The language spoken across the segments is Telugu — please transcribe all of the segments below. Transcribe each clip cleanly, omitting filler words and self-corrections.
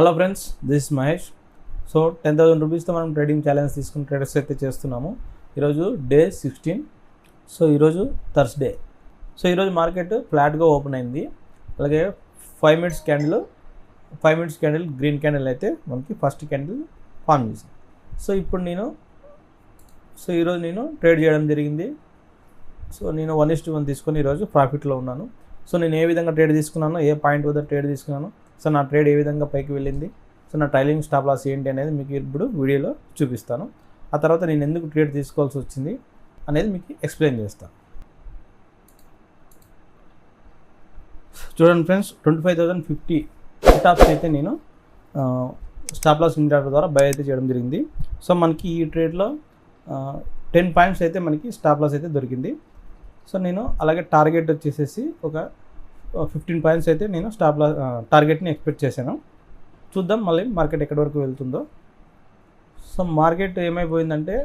Hello friends, this is Mahesh. So 10,000 రూపీస్తో మనం ట్రేడింగ్ ఛాలెంజ్ తీసుకుని ట్రేడర్స్ అయితే చేస్తున్నాము. ఈరోజు డే 16. సో ఈరోజు థర్స్డే. సో ఈరోజు మార్కెట్ ఫ్లాట్గా ఓపెన్ అయింది. అలాగే 5 మినిట్స్ క్యాండిల్ గ్రీన్ క్యాండిల్ అయితే మనకి ఫస్ట్ క్యాండిల్ ఫామ్ చేసింది. సో ఈరోజు నేను ట్రేడ్ చేయడం జరిగింది. సో నేను 1:1 తీసుకొని ఈరోజు ప్రాఫిట్లో ఉన్నాను. సో నేను ఏ విధంగా ట్రేడ్ తీసుకున్నాను, ఏ పాయింట్ వద్ద ట్రేడ్ తీసుకున్నాను, సో నా ట్రేడ్ ఏ విధంగా పైకి వెళ్ళింది, సో నా ట్రైలింగ్ స్టాప్ లాస్ ఏంటి అనేది మీకు ఇప్పుడు వీడియోలో చూపిస్తాను. ఆ తర్వాత నేను ఎందుకు ట్రేడ్ తీసుకోవాల్సి వచ్చింది అనేది మీకు ఎక్స్ప్లెయిన్ చేస్తాను. చూడండి ఫ్రెండ్స్, 25,050 టాప్స్ అయితే నేను స్టాప్ లాస్ ఇండికేటర్ ద్వారా బై అయితే చేయడం జరిగింది. సో మనకి ఈ ట్రేడ్లో 10 పాయింట్స్ అయితే మనకి స్టాప్ లాస్ అయితే దొరికింది. సో నేను అలాగే టార్గెట్ వచ్చేసేసి ఒక 15 పాయింట్స్ అయితే నేను స్టాప్ లాస్ టార్గెట్ని ఎక్స్పెక్ట్ చేశాను. చూద్దాం మళ్ళీ మార్కెట్ ఎక్కడి వరకు వెళ్తుందో. సో మార్కెట్ ఏమైపోయిందంటే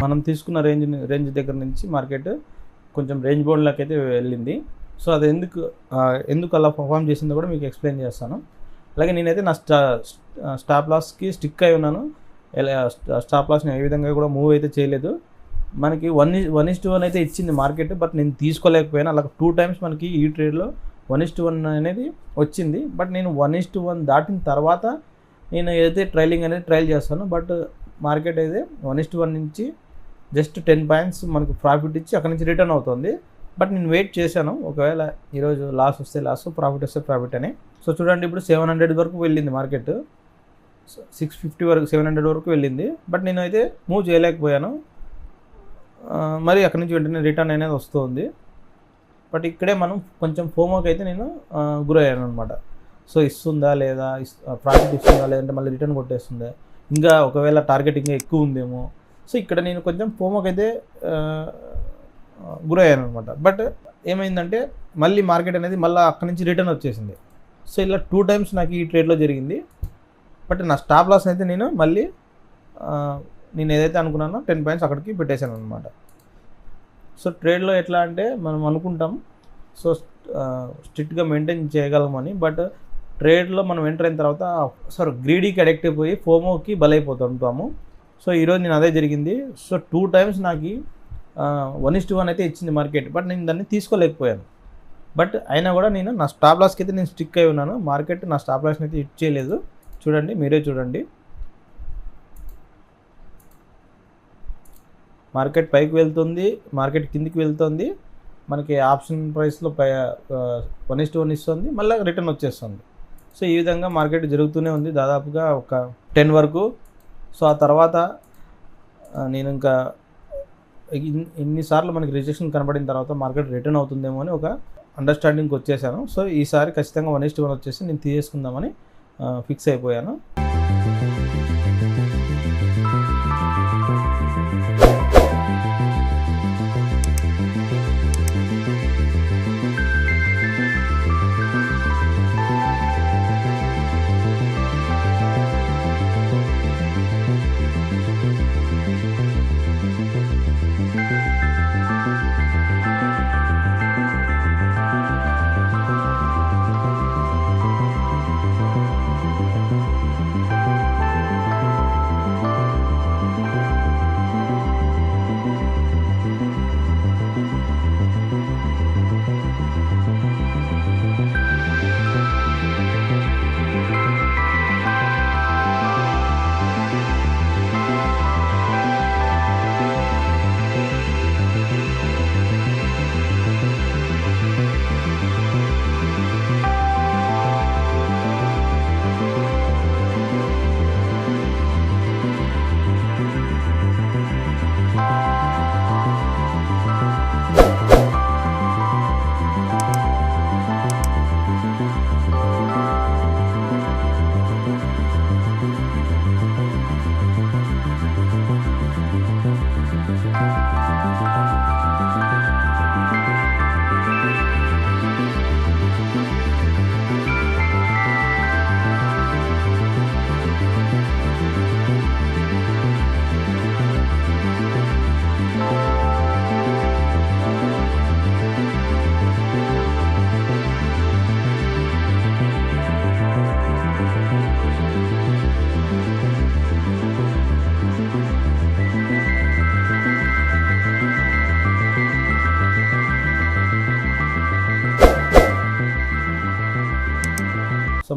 మనం తీసుకున్న రేంజ్ దగ్గర నుంచి మార్కెట్ కొంచెం రేంజ్ బౌండ్లోకి అయితే వెళ్ళింది. సో అది ఎందుకు అలా పర్ఫామ్ చేసిందో కూడా మీకు ఎక్స్ప్లెయిన్ చేస్తాను. అలాగే నేనైతే నా స్టాప్ లాస్కి స్టిక్ అయి ఉన్నాను. స్టాప్ లాస్ని ఏ విధంగా కూడా మూవ్ అయితే చేయలేదు. మనకి 1:1 అయితే ఇచ్చింది మార్కెట్, బట్ నేను తీసుకోలేకపోయాను. అలా 2 టైమ్స్ మనకి ఈ ట్రేడ్లో 1:1 అనేది వచ్చింది. బట్ నేను 1:1 దాటిన తర్వాత నేను ఏదైతే ట్రైలింగ్ అనేది ట్రైల్ చేస్తాను. బట్ మార్కెట్ అయితే 1:1 నుంచి జస్ట్ 10 పాయింట్స్ మనకు ప్రాఫిట్ ఇచ్చి అక్కడి నుంచి రిటర్న్ అవుతుంది. బట్ నేను వెయిట్ చేశాను, ఒకవేళ ఈరోజు లాస్ వస్తే లాస్, ప్రాఫిట్ వస్తే ప్రాఫిట్ అని. సో చూడండి, ఇప్పుడు 700 వరకు వెళ్ళింది మార్కెట్. 650 వరకు 700 వరకు వెళ్ళింది. బట్ నేను అయితే మూవ్ చేయలేకపోయాను. మరి అక్కడి నుంచి వెంటనే రిటర్న్ అనేది వస్తుంది. బట్ ఇక్కడే మనం కొంచెం ఫోమోకి అయితే నేను గురయ్యాను అనమాట. సో ఇస్తుందా లేదా, ప్రాఫిట్ ఇస్తుందా, లేదంటే మళ్ళీ రిటర్న్ కొట్టేస్తుందా, ఇంకా ఒకవేళ టార్గెట్ ఇంకా ఎక్కువ ఉందేమో. సో ఇక్కడ నేను కొంచెం ఫోమోకి అయితే గురయ్యాను అనమాట. బట్ ఏమైందంటే మళ్ళీ మార్కెట్ అనేది మళ్ళీ అక్కడి నుంచి రిటర్న్ వచ్చేసింది. సో ఇలా 2 టైమ్స్ నాకు ఈ ట్రేడ్లో జరిగింది. బట్ నా స్టాప్ లాస్ అయితే నేను మళ్ళీ నేను ఏదైతే అనుకున్నానో 10 పాయింట్స్ అక్కడికి పెట్టేశాను అనమాట. సో ట్రేడ్లో ఎట్లా అంటే మనం అనుకుంటాం సో స్ట్రిక్ట్గా మెయింటైన్ చేయగలమని, బట్ ట్రేడ్లో మనం ఎంటర్ అయిన తర్వాత గ్రీడీకి అడిక్ట్ అయిపోయి ఫోమోకి బలైపోతుంటాము. సో ఈరోజు నేను అదే జరిగింది. సో 2 టైమ్స్ నాకు 1:1 అయితే ఇచ్చింది మార్కెట్, బట్ నేను దాన్ని తీసుకోలేకపోయాను. బట్ అయినా కూడా నేను నా స్టాప్ లాస్కి అయితే నేను స్టిక్ అయి ఉన్నాను. మార్కెట్ నా స్టాప్ లాస్ని అయితే హిట్ చేయలేదు. చూడండి, మీరే చూడండి, మార్కెట్ పైకి వెళ్తుంది, మార్కెట్ కిందికి వెళ్తుంది. మనకి ఆప్షన్ ప్రైస్లో 1:1 ఇస్తుంది, మళ్ళీ రిటర్న్ వచ్చేస్తుంది. సో ఈ విధంగా మార్కెట్ జరుగుతూనే ఉంది దాదాపుగా ఒక 10 వరకు. సో ఆ తర్వాత నేను ఇంకా ఇన్నిసార్లు మనకి రిజెక్షన్ కనబడిన తర్వాత మార్కెట్ రిటర్న్ అవుతుందేమో అని ఒక అండర్స్టాండింగ్కి వచ్చేసాను. సో ఈసారి ఖచ్చితంగా 1:1 వచ్చేసి నేను తీసేసుకుందామని ఫిక్స్ అయిపోయాను.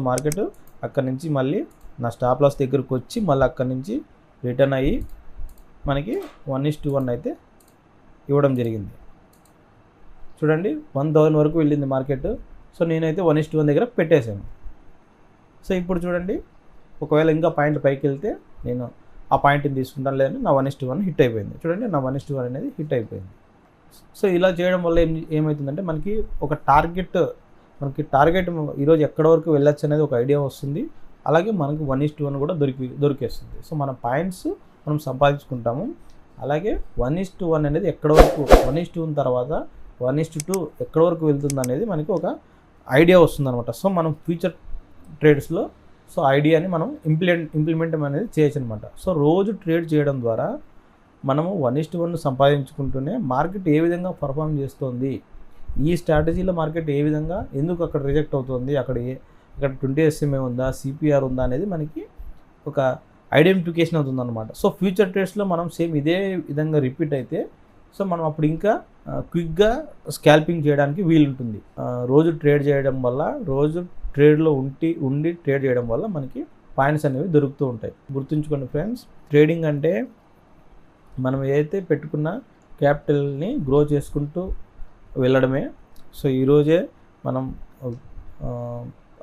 మార్కెట్ అక్కడి నుంచి మళ్ళీ నా స్టాప్ లాస్ దగ్గరకు వచ్చి మళ్ళీ అక్కడి నుంచి రిటర్న్ అయ్యి మనకి 1:1 అయితే ఇవ్వడం జరిగింది. చూడండి 1000 వరకు వెళ్ళింది మార్కెట్. సో నేనైతే 1:1 దగ్గర పెట్టేశాను. సో ఇప్పుడు చూడండి, ఒకవేళ ఇంకా పాయింట్ పైకి వెళ్తే నేను ఆ పాయింట్ని తీసుకుంటాను, లేదంటే నా 1:1 హిట్ అయిపోయింది. చూడండి నా 1:1 అనేది హిట్ అయిపోయింది. సో ఇలా చేయడం వల్ల ఏమవుతుందంటే మనకి ఒక టార్గెట్ ఈరోజు ఎక్కడ వరకు వెళ్ళొచ్చు అనేది ఒక ఐడియా వస్తుంది. అలాగే మనకు 1:1 కూడా దొరికేస్తుంది. సో మన పాయింట్స్ మనం సంపాదించుకుంటాము. అలాగే 1:1 అనేది ఎక్కడ వరకు, 1:1 తర్వాత 1:2 ఎక్కడ వరకు వెళ్తుంది అనేది మనకి ఒక ఐడియా వస్తుంది అనమాట. సో మనం ఫ్యూచర్ ట్రేడ్స్లో సో ఐడియాని మనం ఇంప్లిమెంట్ అనేది చేయొచ్చు అనమాట. సో రోజు ట్రేడ్ చేయడం ద్వారా మనము 1:1 సంపాదించుకుంటూనే మార్కెట్ ఏ విధంగా పర్ఫామ్ చేస్తుంది, ఈ స్ట్రాటజీలో మార్కెట్ ఏ విధంగా ఎందుకు అక్కడ రిజెక్ట్ అవుతుంది, అక్కడ 20 SMA ఉందా, CPR ఉందా అనేది మనకి ఒక ఐడెంటిఫికేషన్ అవుతుంది అనమాట. సో ఫ్యూచర్ ట్రేడ్స్లో మనం సేమ్ ఇదే విధంగా రిపీట్ అయితే సో మనం అప్పుడు ఇంకా క్విక్గా స్కాల్పింగ్ చేయడానికి వీలుంటుంది. రోజు ట్రేడ్ చేయడం వల్ల, రోజు ట్రేడ్లో ఉండి ట్రేడ్ చేయడం వల్ల మనకి పాయింట్స్ అనేవి దొరుకుతూ ఉంటాయి. గుర్తుంచుకోండి ఫ్రెండ్స్, ట్రేడింగ్ అంటే మనం ఏదైతే పెట్టుకున్న క్యాపిటల్ని గ్రో చేసుకుంటూ వెళ్ళడమే. సో ఈరోజే మనం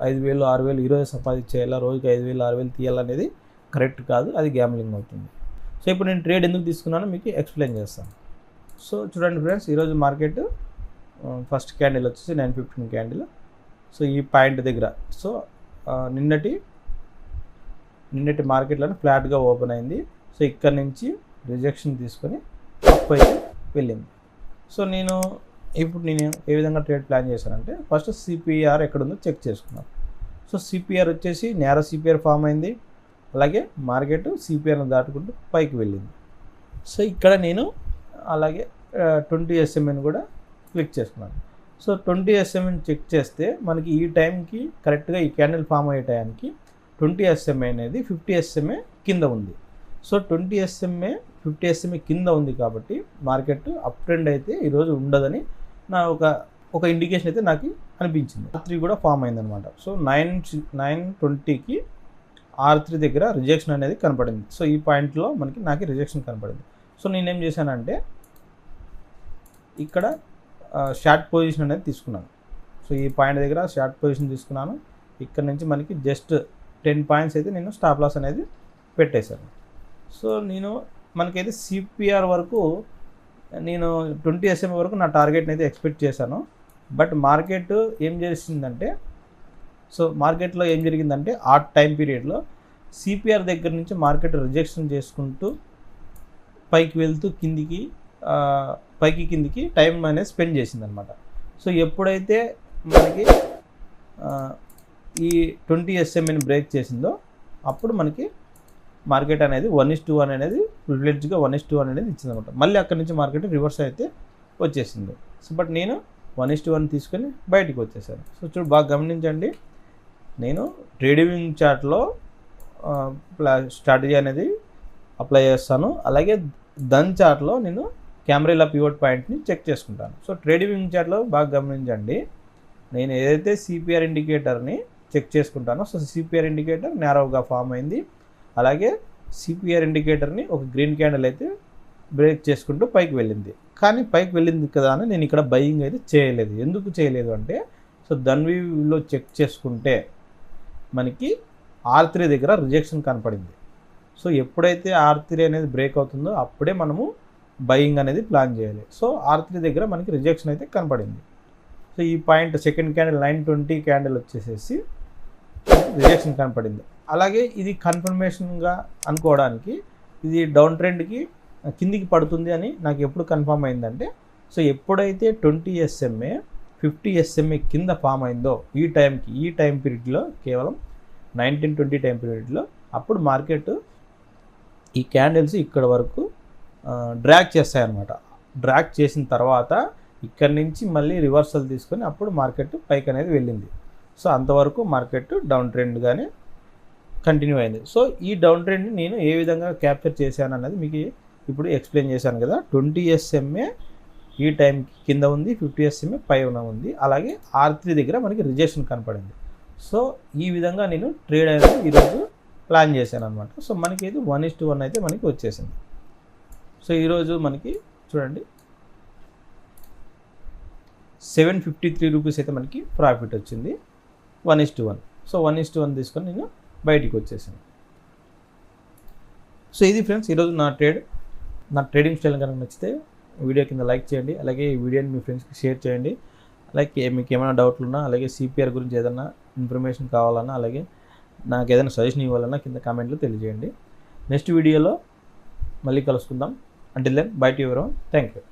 5,000 6,000 ఈరోజే సంపాదించేయాలా, రోజుకి 5,000 6,000 తీయాలనేది కరెక్ట్ కాదు, అది గ్యామ్లింగ్ అవుతుంది. సో ఇప్పుడు నేను ట్రేడ్ ఎందుకు తీసుకున్నానో మీకు ఎక్స్ప్లెయిన్ చేస్తాను. సో చూడండి ఫ్రెండ్స్, ఈరోజు మార్కెట్ ఫస్ట్ క్యాండిల్ వచ్చేసి 9:15 క్యాండిల్. సో ఈ పాయింట్ దగ్గర సో నిన్నటి మార్కెట్లోనే ఫ్లాట్గా ఓపెన్ అయింది. సో ఇక్కడ నుంచి రిజెక్షన్ తీసుకొని అప్ అయితే వెళ్ళింది. సో ఇప్పుడు నేను ఏ విధంగా ట్రేడ్ ప్లాన్ చేశానంటే ఫస్ట్ CPR ఎక్కడుందో చెక్ చేసుకున్నాను. సో CPR వచ్చేసి నేరో CPR ఫామ్ అయింది. అలాగే మార్కెట్ CPRను దాటుకుంటూ పైకి వెళ్ళింది. సో ఇక్కడ నేను అలాగే 20 SMని కూడా క్లిక్ చేసుకున్నాను. సో 20 SMని చెక్ చేస్తే మనకి ఈ టైంకి కరెక్ట్గా ఈ క్యాండిల్ ఫామ్ అయ్యే టైంకి 20 SMA అనేది 50 SMA కింద ఉంది. సో 20 SMA 50 SMA కింద ఉంది కాబట్టి మార్కెట్ అప్ ట్రెండ్ అయితే ఈరోజు ఉండదని నా ఒక ఇండికేషన్ అయితే నాకు అనిపించింది. R3 కూడా ఫామ్ అయిందనమాట. సో 9:20కి R3 దగ్గర రిజెక్షన్ అనేది కనపడింది. సో ఈ పాయింట్లో నాకు రిజెక్షన్ కనపడింది. సో నేనేం చేశానంటే ఇక్కడ షార్ట్ పొజిషన్ అనేది తీసుకున్నాను. సో ఈ పాయింట్ దగ్గర షార్ట్ పొజిషన్ తీసుకున్నాను. ఇక్కడ నుంచి మనకి జస్ట్ 10 పాయింట్స్ అయితే నేను స్టాప్ లాస్ అనేది పెట్టేశాను. సో మనకైతే CPR వరకు నేను 20 SMA వరకు నా టార్గెట్ని అయితే ఎక్స్పెక్ట్ చేశాను. బట్ మార్కెట్ ఏం చేసిందంటే మార్కెట్లో ఏం జరిగిందంటే ఆ టైం పీరియడ్లో CPR దగ్గర నుంచి మార్కెట్ రిజెక్షన్ చేసుకుంటూ పైకి వెళ్తూ కిందికి టైం అనేది స్పెండ్ చేసిందనమాట. సో ఎప్పుడైతే మనకి ఈ 20 SMని బ్రేక్ చేసిందో అప్పుడు మనకి మార్కెట్ అనేది 1:1 అనేది ప్రివిలేజ్గా 1:1 అనేది ఇచ్చిందనమాట. మళ్ళీ అక్కడి నుంచి మార్కెట్ రివర్స్ అయితే వచ్చేసింది. సో బట్ నేను 1:1 తీసుకొని బయటికి వచ్చేసాను. సో బాగా గమనించండి, నేను ట్రేడింగ్ చార్ట్లో స్ట్రాటజీ అనేది అప్లై చేస్తాను. అలాగే దన్ చార్ట్లో నేను క్యామ్రెలా పివట్ పాయింట్ని చెక్ చేసుకుంటాను. సో ట్రేడింగ్ చార్ట్లో బాగా గమనించండి, నేను ఏదైతే CPR ఇండికేటర్ని చెక్ చేసుకుంటానో సో CPR ఇండికేటర్ నేరోగా ఫామ్ అయింది. అలాగే CPR ఇండికేటర్ని ఒక గ్రీన్ క్యాండిల్ అయితే బ్రేక్ చేసుకుంటూ పైకి వెళ్ళింది. కానీ పైకి వెళ్ళింది కదా అని నేను ఇక్కడ బయింగ్ అయితే చేయలేదు. ఎందుకు చేయలేదు అంటే సో దన్వీలో చెక్ చేసుకుంటే మనకి R3 దగ్గర రిజెక్షన్ కనపడింది. సో ఎప్పుడైతే R3 అనేది బ్రేక్ అవుతుందో అప్పుడే మనము బయింగ్ అనేది ప్లాన్ చేయాలి. సో R3 దగ్గర మనకి రిజెక్షన్ అయితే కనపడింది. సో ఈ పాయింట్ సెకండ్ క్యాండిల్ 9:20 క్యాండిల్ వచ్చేసేసి రిజెక్షన్ కనపడింది. అలాగే ఇది కన్ఫర్మేషన్గా అనుకోవడానికి ఇది డౌన్ ట్రెండ్కి కిందికి పడుతుంది అని నాకు ఎప్పుడు కన్ఫర్మ్ అయిందంటే సో ఎప్పుడైతే 20 SMA 50 SMA కింద ఫామ్ అయిందో ఈ టైం పీరియడ్లో కేవలం 19-20 టైం పీరియడ్లో అప్పుడు మార్కెట్ ఈ క్యాండిల్స్ ఇక్కడ వరకు డ్రాగ్ చేస్తాయన్నమాట. డ్రాగ్ చేసిన తర్వాత ఇక్కడ నుంచి మళ్ళీ రివర్సల్ తీసుకొని అప్పుడు మార్కెట్ పైకి అనేది వెళ్ళింది. సో అంతవరకు మార్కెట్ డౌన్ ట్రెండ్గానే కంటిన్యూ అయింది. సో ఈ డౌన్ ట్రెండ్ని నేను ఏ విధంగా క్యాప్చర్ చేశాను అన్నది మీకు ఇప్పుడు ఎక్స్ప్లెయిన్ చేశాను కదా. 20 SMA ఈ టైంకి కింద ఉంది, 50 SMA పైన ఉంది. అలాగే R3 దగ్గర మనకి రిజెక్షన్ కనపడింది. సో ఈ విధంగా నేను ట్రేడ్ అనేది ఈరోజు ప్లాన్ చేశాను అనమాట. సో మనకి ఇది 1:1 అయితే మనకి వచ్చేసింది. సో ఈరోజు మనకి చూడండి 753 రూపీస్ అయితే మనకి ప్రాఫిట్ వచ్చింది 1:1. సో 1:1 తీసుకొని నేను బయటికి వచ్చేసాను. సో ఇది ఫ్రెండ్స్ ఈరోజు నా ట్రేడింగ్ స్టైల్ కనుక నచ్చితే వీడియో కింద లైక్ చేయండి. అలాగే ఈ వీడియోని మీ ఫ్రెండ్స్కి షేర్ చేయండి. అలాగే మీకు ఏమైనా డౌట్లు ఉన్నా, అలాగే సిపిఆర్ గురించి ఏదైనా ఇన్ఫర్మేషన్ కావాలన్నా, అలాగే నాకు ఏదైనా సజెషన్ ఇవ్వాలన్నా కింద కామెంట్లో తెలియజేయండి. నెక్స్ట్ వీడియోలో మళ్ళీ కలుసుకుందాం. Until then bye to everyone. Thank you.